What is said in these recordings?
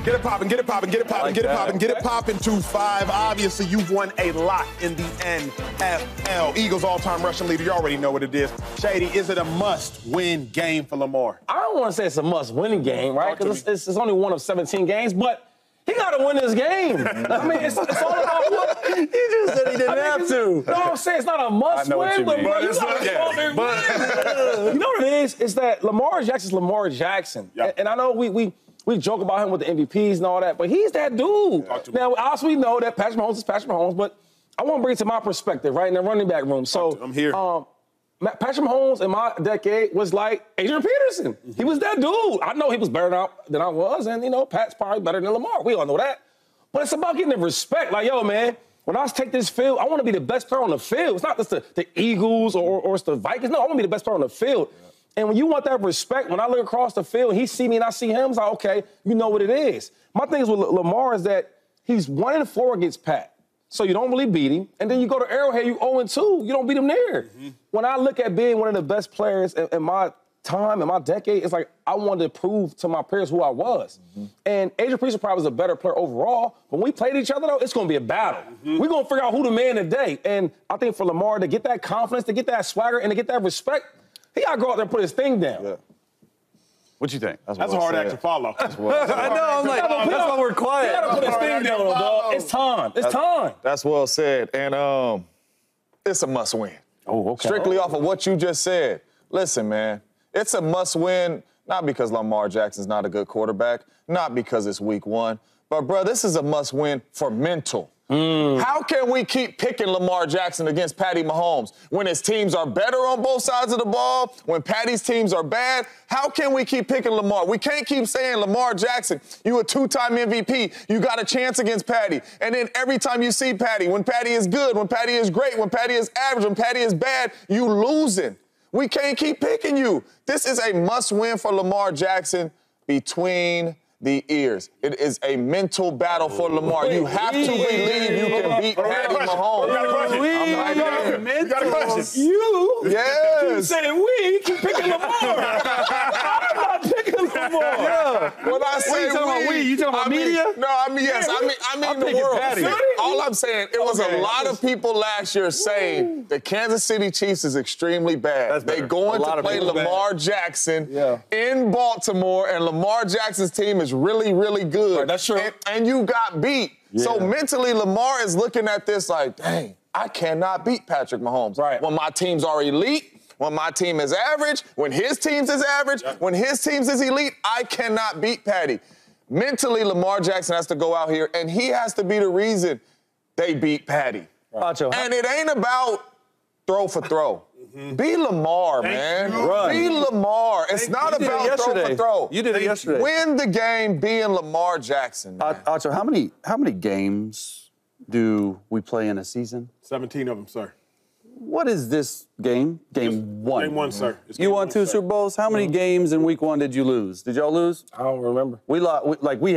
Get it poppin', get it poppin', get it poppin', get it poppin', get it poppin', 2-5. Obviously, you've won a lot in the NFL. Eagles all-time rushing leader. You already know what it is. Shady, is it a must-win game for Lamar? I don't want to say it's a must-win game, right? Because it's only one of 17 games, but he got to win this game. I mean, it's all about what. He just said he didn't have to. No, I'm saying it's not a must-win, but bro, you got to win. You know what it is? It's that Lamar Jackson's Lamar Jackson. Yep. And I know we joke about him with the MVPs and all that, but he's that dude. Now, obviously, we know that Patrick Mahomes is Patrick Mahomes, but I want to bring it to my perspective, right, in the running back room. So I'm here. Patrick Mahomes in my decade was like Adrian Peterson. Mm-hmm. He was that dude. I know he was better than I was, and, you know, Pat's probably better than Lamar. We all know that. But it's about getting the respect. Like, yo, man, when I take this field, I want to be the best player on the field. It's not just the Eagles or it's the Vikings. No, I want to be the best player on the field. Yeah. And when you want that respect, when I look across the field, he see me and I see him, it's like, okay, you know what it is. My thing is with Lamar is that he's 1-4 against Pat. So you don't really beat him. And then you go to Arrowhead, you 0-2. You don't beat him there. Mm-hmm. When I look at being one of the best players in my time, in my decade, it's like I wanted to prove to my peers who I was. Mm-hmm. And Adrian Peterson probably was a better player overall. But when we played each other, though, it's going to be a battle. Mm-hmm. We're going to figure out who the man today. And I think for Lamar to get that confidence, to get that swagger, and to get that respect, he got to go out there and put his thing down. Yeah. What you think? That's a hard act to follow. I know, I'm like, that's why we're quiet. He got to put his thing down, dog. It's time. It's time. That's well said. And it's a must-win. Oh, okay. Strictly off of what you just said. Listen, man, it's a must-win, not because Lamar Jackson's not a good quarterback, not because it's week 1, but, bro, this is a must-win for mental. How can we keep picking Lamar Jackson against Patty Mahomes when his teams are better on both sides of the ball, when Patty's teams are bad? How can we keep picking Lamar? We can't keep saying, Lamar Jackson, you a 2-time MVP, you got a chance against Patty. And then every time you see Patty, when Patty is good, when Patty is great, when Patty is average, when Patty is bad, you losing. We can't keep picking you. This is a must-win for Lamar Jackson between the ears. It is a mental battle for Lamar. You have to believe you can beat Patty Mahomes. We got a question. We got a question. You? Yes. You saying we keep picking Lamar. I'm not picking Lamar. Yeah. When I say you talking about we? You talking about media? No, I mean, yes. I mean the world. Patty. All I'm saying, it was a lot of people last year saying the Kansas City Chiefs is extremely bad. They're going to play Lamar Jackson in Baltimore, and Lamar Jackson's team is really, really good. Right, that's true. And you got beat. Yeah. So mentally, Lamar is looking at this like, dang, I cannot beat Patrick Mahomes. Right. When my teams are elite, when my team is average, when his teams is average, when his teams is elite, I cannot beat Patty. Mentally, Lamar Jackson has to go out here, and he has to be the reason they beat Patty. Right. Acho, and it ain't about throw for throw. Be Lamar, man. Be Lamar. It's not about throw for throw. You did it yesterday. Win the game being Lamar Jackson, man. Acho, how many games do we play in a season? 17 of them, sir. What is this game? Game 1. Game 1, sir. You won 2 Super Bowls. How many games in week 1 did you lose? Did y'all lose? I don't remember. We lost. We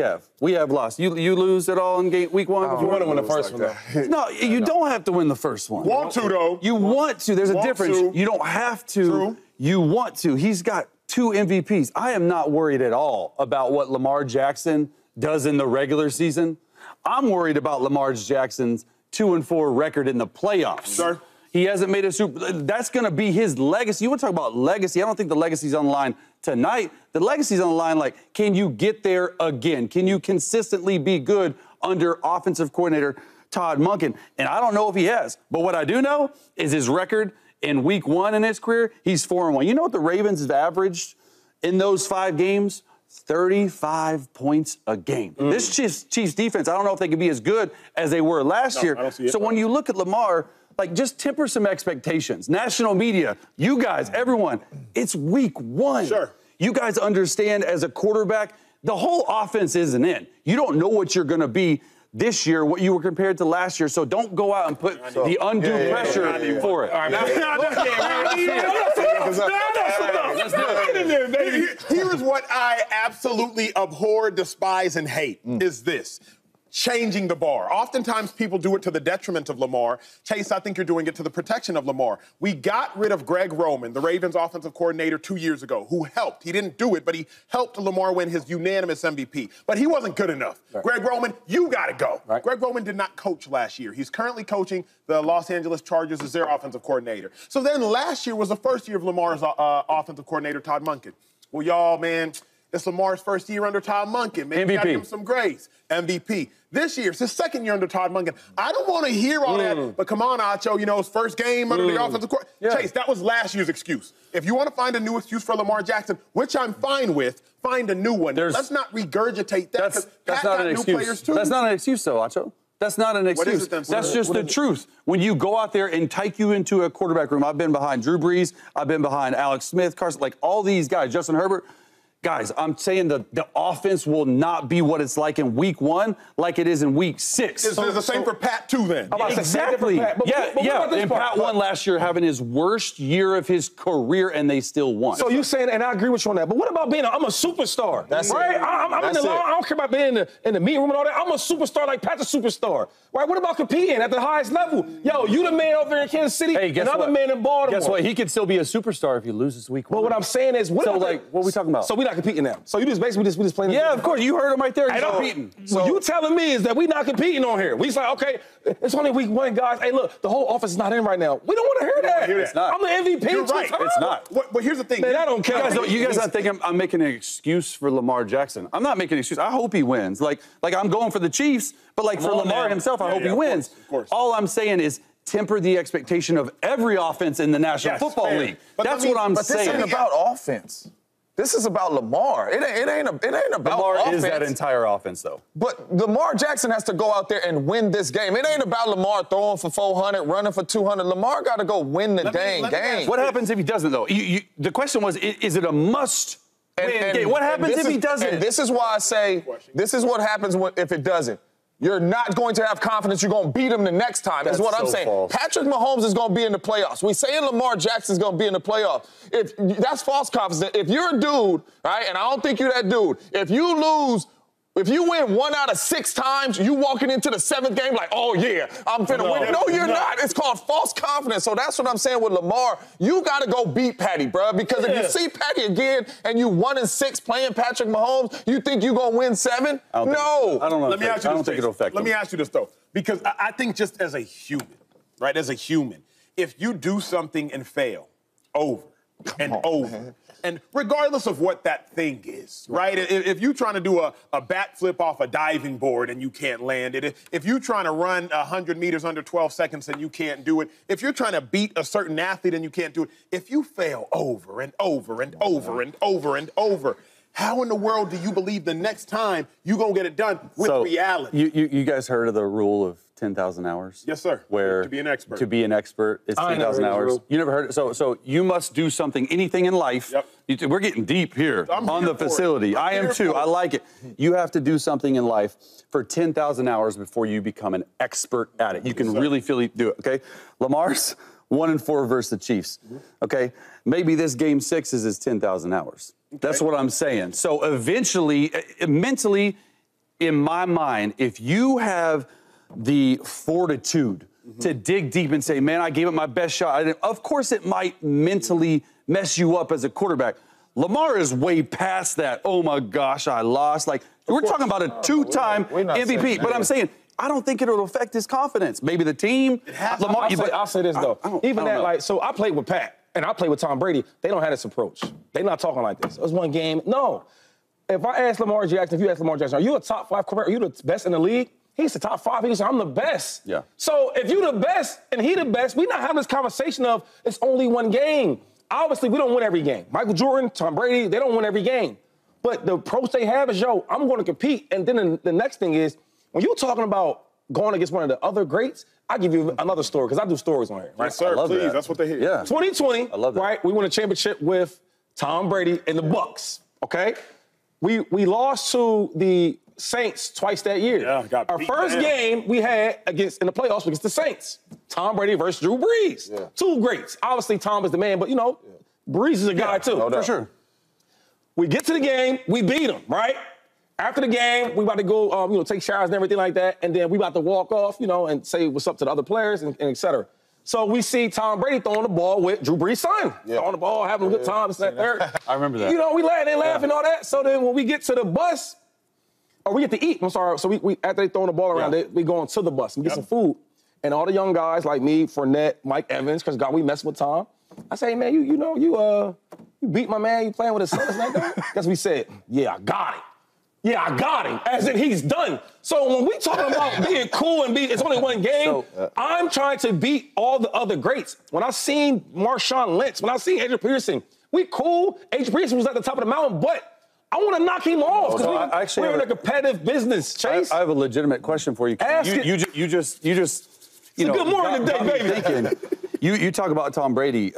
have lost. You lose at all in week 1? You want to win the first one, though. No, you don't have to win the first one. Want to, though. You want to. There's a difference. You don't have to. True. You want to. He's got 2 MVPs. I am not worried at all about what Lamar Jackson does in the regular season. I'm worried about Lamar Jackson's 2-4 record in the playoffs. Sir. He hasn't made a Super. That's going to be his legacy. You want to talk about legacy? I don't think the legacy's on the line tonight. The legacy's on the line, like, can you get there again? Can you consistently be good under offensive coordinator Todd Monken? And I don't know if he has. But what I do know is his record in week 1 in his career, he's 4-1. You know what the Ravens have averaged in those 5 games? 35 points a game. This Chiefs defense, I don't know if they can be as good as they were last year. I don't see it. So when you look at Lamar, like, just temper some expectations. National media, you guys, everyone, it's week 1. Sure. You guys understand as a quarterback, the whole offense isn't in. You don't know what you're going to be this year, what you were compared to last year, so don't go out and put the undue pressure for it. All right, Here's what I absolutely abhor, despise, and hate is this. changing the bar. Oftentimes people do it to the detriment of Lamar. Chase, I think you're doing it to the protection of Lamar. We got rid of Greg Roman, the Ravens offensive coordinator 2 years ago, who helped. He didn't do it, but he helped Lamar win his unanimous MVP. But he wasn't good enough. Right. Greg Roman, you got to go. Right. Greg Roman did not coach last year. He's currently coaching the Los Angeles Chargers as their offensive coordinator. So then last year was the first year of Lamar's offensive coordinator, Todd Monken. Well, y'all, man, it's Lamar's first year under Todd Monken. Man, you got to give him some grace. MVP. This year, it's his second year under Todd Monken. I don't want to hear all that, but come on, Acho, you know, his first game under the offensive coordinator. Yeah. Chase, that was last year's excuse. If you want to find a new excuse for Lamar Jackson, which I'm fine with, find a new one. Let's not regurgitate that. That's not an excuse. That's not an excuse, though, Acho. That's not an excuse. What is it then? That's just the truth. When you go out there and take you into a quarterback room, I've been behind Drew Brees, I've been behind Alex Smith, Carson, like all these guys, Justin Herbert. Guys, I'm saying the offense will not be what it's like in week 1 like it is in week 6. It's the same for Pat, too, then. Exactly. And Pat won last year having his worst year of his career, and they still won. So you're saying, and I agree with you on that, but what about I'm a superstar? That's right? It. I'm in the I don't care about being in the meeting room and all that. I'm a superstar like Pat's a superstar. Right? What about competing at the highest level? Yo, you the man over there in Kansas City, and I'm the man in Baltimore. Guess what? He could still be a superstar if he loses week 1. Well, what I'm saying is, what are we talking about? So we're not competing now. So you just basically we just playing. Yeah, of course. You heard him right there. He's competing. So what you telling me is that we're not competing on here. We just like, okay, it's only week 1, guys. Hey, look, the whole offense is not in right now. We don't want to hear that. It's not. I'm the MVP. You're right. It's not. But here's the thing. Man, I don't care. You guys don't think I'm making an excuse for Lamar Jackson. I'm not making an excuse. I hope he wins. Like I'm going for the Chiefs, but like for Lamar himself, I hope he wins. Of course. All I'm saying is temper the expectation of every offense in the National Football League. That's what I'm saying. This ain't about offense. This is about Lamar. It ain't about Lamar offense. is that entire offense, though. But Lamar Jackson has to go out there and win this game. It ain't about Lamar throwing for 400, running for 200. Lamar got to go win the dang game. What happens if he doesn't, though? The question was, is it a must-win game? What happens if he doesn't? And this is why I say this is what happens if it doesn't. You're not going to have confidence you're going to beat him the next time, is what I'm saying. False. Patrick Mahomes is going to be in the playoffs. We saying Lamar Jackson's going to be in the playoffs. That's false confidence. If you're a dude, right, and I don't think you're that dude, if you win 1 out of 6 times, you walking into the 7th game like, oh, yeah, I'm finna win. No, you're not. It's called false confidence. So that's what I'm saying with Lamar. You got to go beat Patty, bro, because if you see Patty again and you 1-6 playing Patrick Mahomes, you think you're going to win 7? No. I don't know. Let me ask you this. I don't think it'll affect Let me ask you this, though, because I think just as a human, right, as a human, if you do something and fail over and over, and regardless of what that thing is, right? If you're trying to do a backflip off a diving board and you can't land it, if you're trying to run 100 meters under 12 seconds and you can't do it, if you're trying to beat a certain athlete and you can't do it, if you fail over and over and over and over and over, how in the world do you believe the next time you're going to get it done with reality? You guys heard of the rule of 10,000 hours? Yes, sir. Where to be an expert. To be an expert, it's 10,000 hours. You never heard it? So you must do something, anything in life. Yep. We're getting deep here on the facility. I am too. I like it. You have to do something in life for 10,000 hours before you become an expert at it. You can really do it, okay? Lamar's 1-4 versus the Chiefs, okay? Maybe this game 6 is his 10,000 hours. Okay. That's what I'm saying. So eventually, mentally, in my mind, if you have the fortitude to dig deep and say, man, I gave it my best shot. Of course, it might mentally mess you up as a quarterback. Lamar is way past that. Oh, my gosh, I lost. Like, we're talking about a 2-time MVP. But I'm saying, I don't think it'll affect his confidence. Maybe the team. Lamar, I'll say this, though. So I played with Pat, and I played with Tom Brady. They don't have this approach. They're not talking like this. It was one game. No. If I ask Lamar Jackson, if you ask Lamar Jackson, are you a top 5 quarterback? Are you the best in the league? He's the top 5. He said, I'm the best. Yeah. So if you the best and he the best, we're not having this conversation of it's only one game. Obviously, we don't win every game. Michael Jordan, Tom Brady, they don't win every game. But the approach they have is, yo, I'm going to compete. And then the next thing is, when you're talking about going against one of the other greats, I'll give you another story, because I do stories on here. Right? Yes, sir, please. That's what they hear. Yeah. 2020, I love that. Right? We won a championship with Tom Brady and the Bucs, okay? We lost to the Saints twice that year. Yeah, our first game we had in the playoffs against the Saints. Tom Brady versus Drew Brees. Yeah. 2 greats. Obviously, Tom is the man, but, you know, Brees is a guy, too. For sure. We get to the game, we beat him, right? After the game, we about to go, take showers and everything like that, and then we about to walk off, and say what's up to the other players and et cetera. So we see Tom Brady throwing the ball with Drew Brees' son. Throwing the ball, having a good time, this and that, third. I remember that. We laugh and all that. So then when we get to the bus, or we get to eat, I'm sorry, so we after they throwing the ball around, we going to the bus and get some food. And all the young guys like me, Fournette, Mike Evans, because God, we mess with Tom. I say, hey, man, you beat my man, you playing with his son, like that? That's what we said. Yeah, I got it. Yeah, I got him, as in he's done. So when we talking about being cool and it's only one game, I'm trying to beat all the other greats. When I seen Marshawn Lynch, when I seen Adrian Peterson, we cool. Adrian Peterson was at the top of the mountain, but I want to knock him off because we're in a competitive business, Chase. I have a legitimate question for you. You just good morning today, baby. You talk about Tom Brady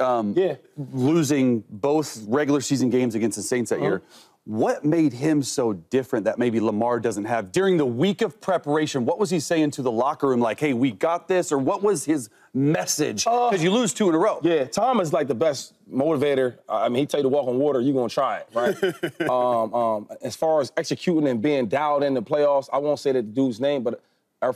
losing both regular season games against the Saints that year. What made him so different that maybe Lamar doesn't have? During the week of preparation, what was he saying to the locker room? Like, hey, we got this? Or what was his message? Because you lose 2 in a row. Yeah, Tom is like the best motivator. He tell you to walk on water, you're going to try it, right? As far as executing and being dialed in the playoffs, I won't say the dude's name, but as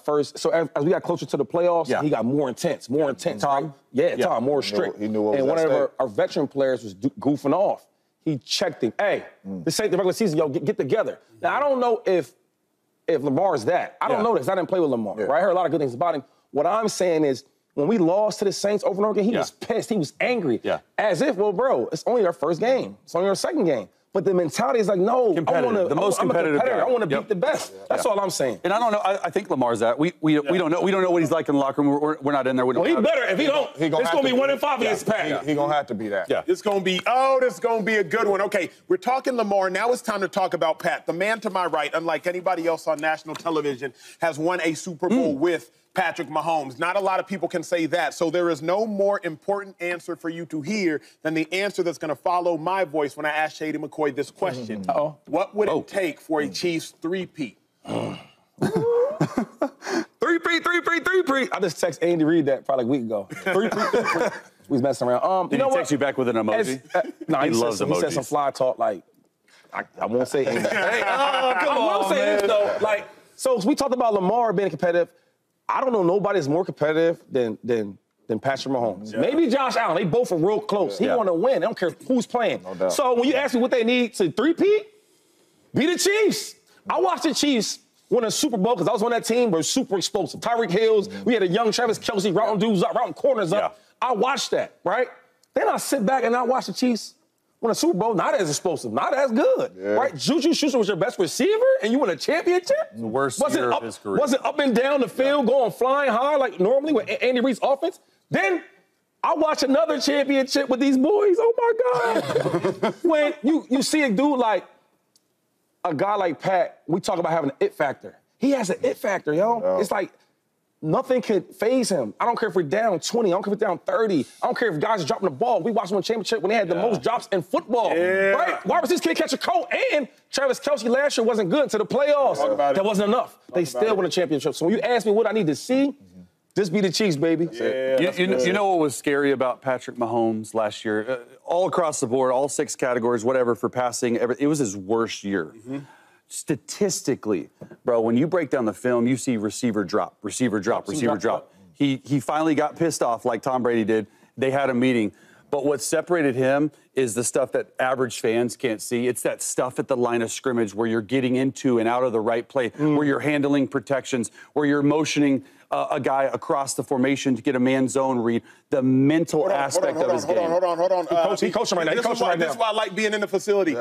we got closer to the playoffs, he got more intense. Tom? Right? Yeah, Tom, more strict. He knew what was one of our veteran players was goofing off. He checked him. Hey, this ain't the regular season. Yo, get together. Now, I don't know if Lamar's that. I don't know this. I didn't play with Lamar, right? I heard a lot of good things about him. What I'm saying is, when we lost to the Saints over and over again, he was pissed. He was angry. As if, well, bro, it's only our first game. It's only our second game. But the mentality is like, no, I'm the most competitive guy. I want to beat the best. That's all I'm saying. And I don't know. I think Lamar's that. We don't know. We don't know what he's like in the locker room. We're not in there. Well, he better. If he don't, it's going to be 1-5 against Pat. He's going to have to be that. Yeah. This is going to be a good one. Okay, we're talking Lamar. Now it's time to talk about Pat. The man to my right, unlike anybody else on national television, has won a Super Bowl with Patrick Mahomes. Not a lot of people can say that. So there is no more important answer for you to hear than the answer that's going to follow my voice when I ask Shady McCoy this question. What would it take for a Chiefs three-peat? Three-peat. I just text Andy Reid that probably a week ago. Three-peat. We was messing around. Did he text you back with an emoji? No, he loves emojis. He said some fly talk like, I won't say anything. I will say this, though. So we talked about Lamar being competitive. I don't know nobody that's more competitive than Patrick Mahomes. Maybe Josh Allen. They both are real close. He want to win. They don't care who's playing. No doubt. So when you ask me what they need to three-peat, be the Chiefs. I watched the Chiefs win a Super Bowl because I was on that team. We're super explosive. Tyreek Hills. We had a young Travis Kelce routing dudes up, routing corners up. I watched that, right? Then I sit back and I watch the Chiefs win a Super Bowl, not as explosive, not as good, right? Juju Schuster was your best receiver, and you win a championship? The worst year of his career. Was it up and down the field, going flying high like normally with Andy Reid's offense? Then I watch another championship with these boys. Oh, my God. When you see a dude like a guy like Pat, we talk about having an it factor. He has an it factor, yo. It's like nothing could phase him. I don't care if we're down 20. I don't care if we're down 30. I don't care if guys are dropping the ball. We watched one championship when they had the most drops in football. Right? Why was this kid catch a cold? And Travis Kelce last year wasn't good until the playoffs. That wasn't enough. They still won a championship. So when you ask me what I need to see, just be the Chiefs, baby. You know what was scary about Patrick Mahomes last year? All across the board, all 6 categories, whatever, for passing, it was his worst year. Statistically, bro, when you break down the film, you see receiver drop. He finally got pissed off like Tom Brady did. They had a meeting. But what separated him is the stuff that average fans can't see. It's that stuff at the line of scrimmage where you're getting into and out of the right play, where you're handling protections, where you're motioning a guy across the formation to get a man zone read. The mental aspect of his game. Hold on. He coaching right now. This is why I like being in the facility.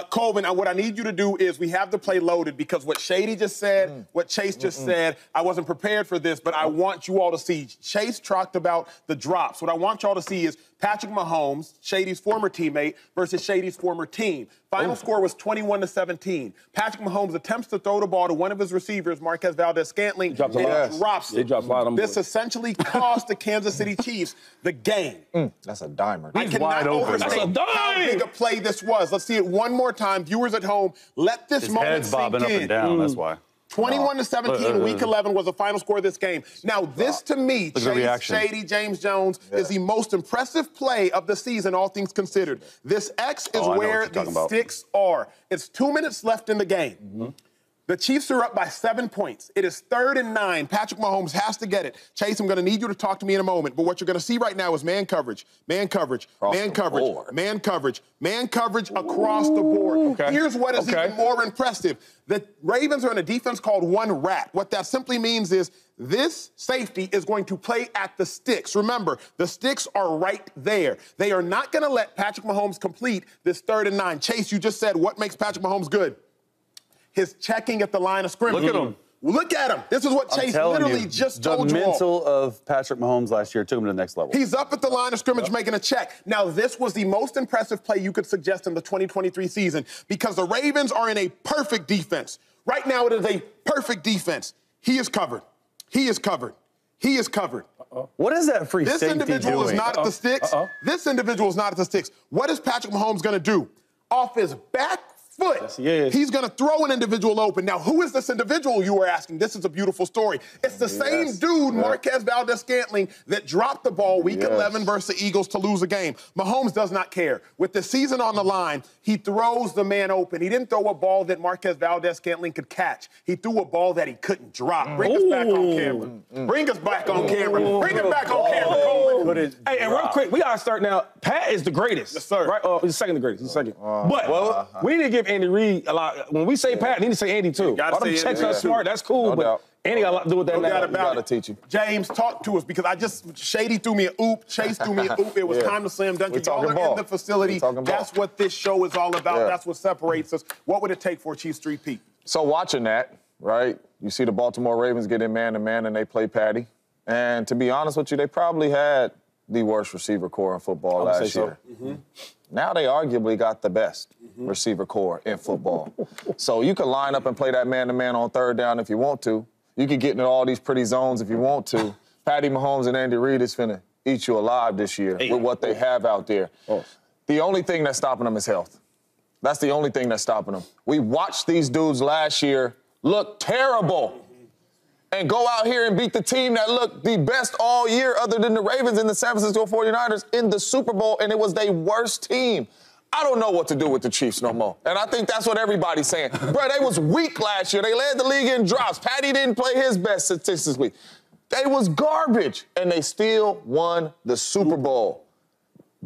Colvin, what I need you to do is we have the play loaded because what Shady just said, what Chase just said, I wasn't prepared for this, but I want you all to see. Chase talked about the drops. What I want y'all to see is Patrick Mahomes, Shady's former teammate, versus Shady's former team. Final score was 21-17. Patrick Mahomes attempts to throw the ball to one of his receivers, Marquez Valdez-Scantling, and drops it. This essentially cost the Kansas City Chiefs the game. That's a dimer. I cannot overstate how big a play this was. Let's see it one more time. Viewers at home, let this moment head's bobbing up and down, that's why. 21-17, Week 11 was the final score of this game. Now, this to me, Chase, Shady, James Jones, is the most impressive play of the season, all things considered. This X is where the sticks are. It's 2 minutes left in the game. The Chiefs are up by 7 points. It is 3rd and 9. Patrick Mahomes has to get it. Chase, I'm going to need you to talk to me in a moment, but what you're going to see right now is man coverage, man coverage, man coverage, man coverage, man coverage across the board. Okay. Here's what is even more impressive. The Ravens are in a defense called one rat. What that simply means is this safety is going to play at the sticks. Remember, the sticks are right there. They are not going to let Patrick Mahomes complete this 3rd and 9. Chase, you just said what makes Patrick Mahomes good? His checking at the line of scrimmage. Look at him. Look at him. This is what Chase literally just told you all. The mental of Patrick Mahomes last year took him to the next level. He's up at the line of scrimmage making a check. Now, this was the most impressive play you could suggest in the 2023 season because the Ravens are in a perfect defense. Right now, it is a perfect defense. He is covered. He is covered. He is covered. What is that free safety doing? This individual is not at the sticks. This individual is not at the sticks. What is Patrick Mahomes going to do? Off his back foot, yes, he's going to throw an individual open. Now, who is this individual, you were asking? This is a beautiful story. It's the same dude, Marquez Valdez-Scantling, that dropped the ball week 11 versus the Eagles to lose a game. Mahomes does not care. With the season on the line, he throws the man open. He didn't throw a ball that Marquez Valdez-Scantling could catch. He threw a ball that he couldn't drop. Bring us back on camera. Bring us back on camera. Bring it back on camera, Coleman. Hey, and real quick, we got to start now. Pat is the greatest. Yes, sir. Right? He's second the greatest. He's second. But we need to give Andy Reid a lot. When we say Pat, we need to say Andy, too. All them checks are smart. That's cool, but Andy got a lot to do with that now. You got to teach him. James, talk to us, because Shady threw me an oop. Chase threw me an oop. It was time to slam dunk. Y'all are in the facility. That's what this show is all about. That's what separates us. What would it take for a Chiefs three-peat? So watching that, right, you see the Baltimore Ravens get in man-to-man and they play Patty. And to be honest with you, they probably had the worst receiver core in football last year. Now they arguably got the best receiver core in football. So you can line up and play that man-to-man on 3rd down if you want to. You can get into all these pretty zones if you want to. Patty Mahomes and Andy Reid is finna eat you alive this year with what they have out there. The only thing that's stopping them is health. That's the only thing that's stopping them. We watched these dudes last year look terrible and go out here and beat the team that looked the best all year other than the Ravens and the San Francisco 49ers in the Super Bowl, and it was their worst team. I don't know what to do with the Chiefs no more. And I think that's what everybody's saying. Bro, they was weak last year. They led the league in drops. Patty didn't play his best statistically. They was garbage, and they still won the Super Bowl.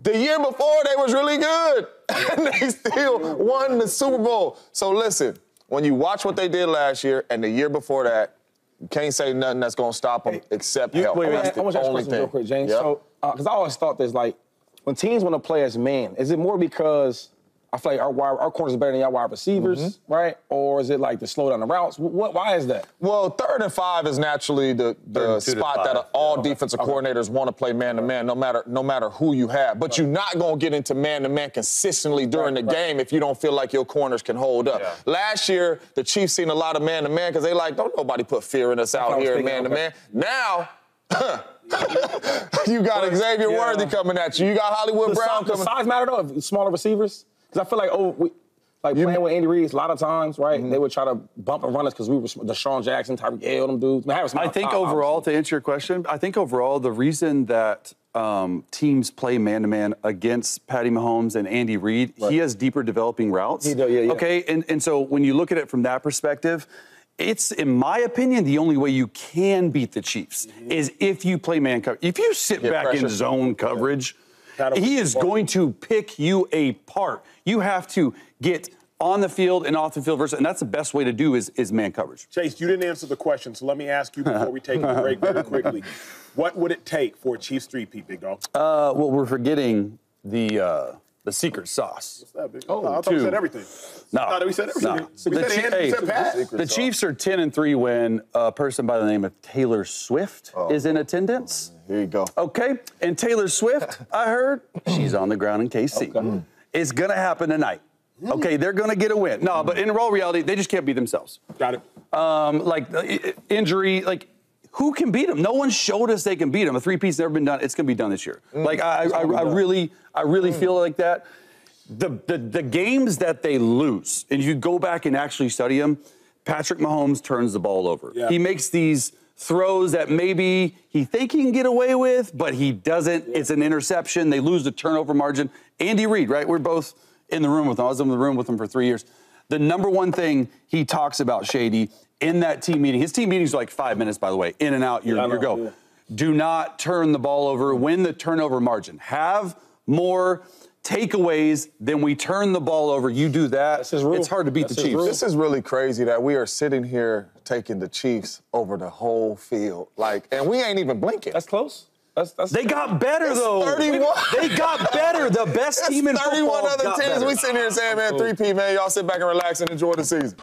The year before, they was really good, and they still won the Super Bowl. So listen, when you watch what they did last year and the year before that, you can't say nothing that's going to stop them except help. That's the I want to ask a question real quick, James. So, because I always thought this, like, when teams want to play as man, is it more because I feel like our corners are better than y'all wide receivers, right? Or is it like to slow down the routes? Why is that? Well, 3rd and 5 is naturally the spot that all defensive coordinators want to play man-to-man, no matter who you have. But you're not going to get into man-to-man consistently during the game if you don't feel like your corners can hold up. Last year, the Chiefs seen a lot of man-to-man because they like, don't nobody put fear in us out here in man-to-man. Now, you got Xavier Worthy coming at you. You got Hollywood Brown coming. Does size matter, though, smaller receivers? Because I feel like, playing with Andy Reid a lot of times, right, they would try to bump and run us because we were DeSean Jackson, Tyreek Hill, them dudes. I think overall, to answer your question, I think overall the reason that teams play man-to-man against Patty Mahomes and Andy Reid, he has deeper developing routes. He does, Okay, and so when you look at it from that perspective, it's, in my opinion, the only way you can beat the Chiefs is if you play man coverage. If you sit back in zone coverage, he is going to pick you apart. You have to get on the field and off the field versus, and that's the best way to do is man coverage. Chase, you didn't answer the question, so let me ask you before we take a break very quickly. What would it take for a Chiefs three-peat, big dog? Well, we're forgetting the secret sauce. What's that, big dog? I thought we said everything. No. I thought we said everything. No. We said Pat. The Chiefs are 10-3 when a person by the name of Taylor Swift is in attendance. Here you go. Okay, and Taylor Swift, I heard, she's on the ground in KC. It's going to happen tonight. Okay, they're going to get a win. No, but in all reality, they just can't beat themselves. Got it. Injury, who can beat them? No one showed us they can beat them. A three-peat's never been done. It's going to be done this year. I really feel like that. The games that they lose, and you go back and actually study them, Patrick Mahomes turns the ball over. He makes these throws that maybe he think he can get away with, but he doesn't. It's an interception. They lose the turnover margin. Andy Reid, right? We're both in the room with him. I was in the room with him for 3 years. the number one thing he talks about, Shady, in that team meeting. His team meetings are like 5 minutes, by the way. In and out, you're go. Yeah. Do not turn the ball over. Win the turnover margin. Have more takeaways than we turn the ball over. You do that. That's his rule. It's hard to beat the Chiefs. This is really crazy that we are sitting here taking the Chiefs over the whole field. And we ain't even blinking. That's close. They got better, though. 31. They got better. The best team in football 31 other got teams. better. We sitting here saying, man, three-peat, man. Y'all sit back and relax and enjoy the season.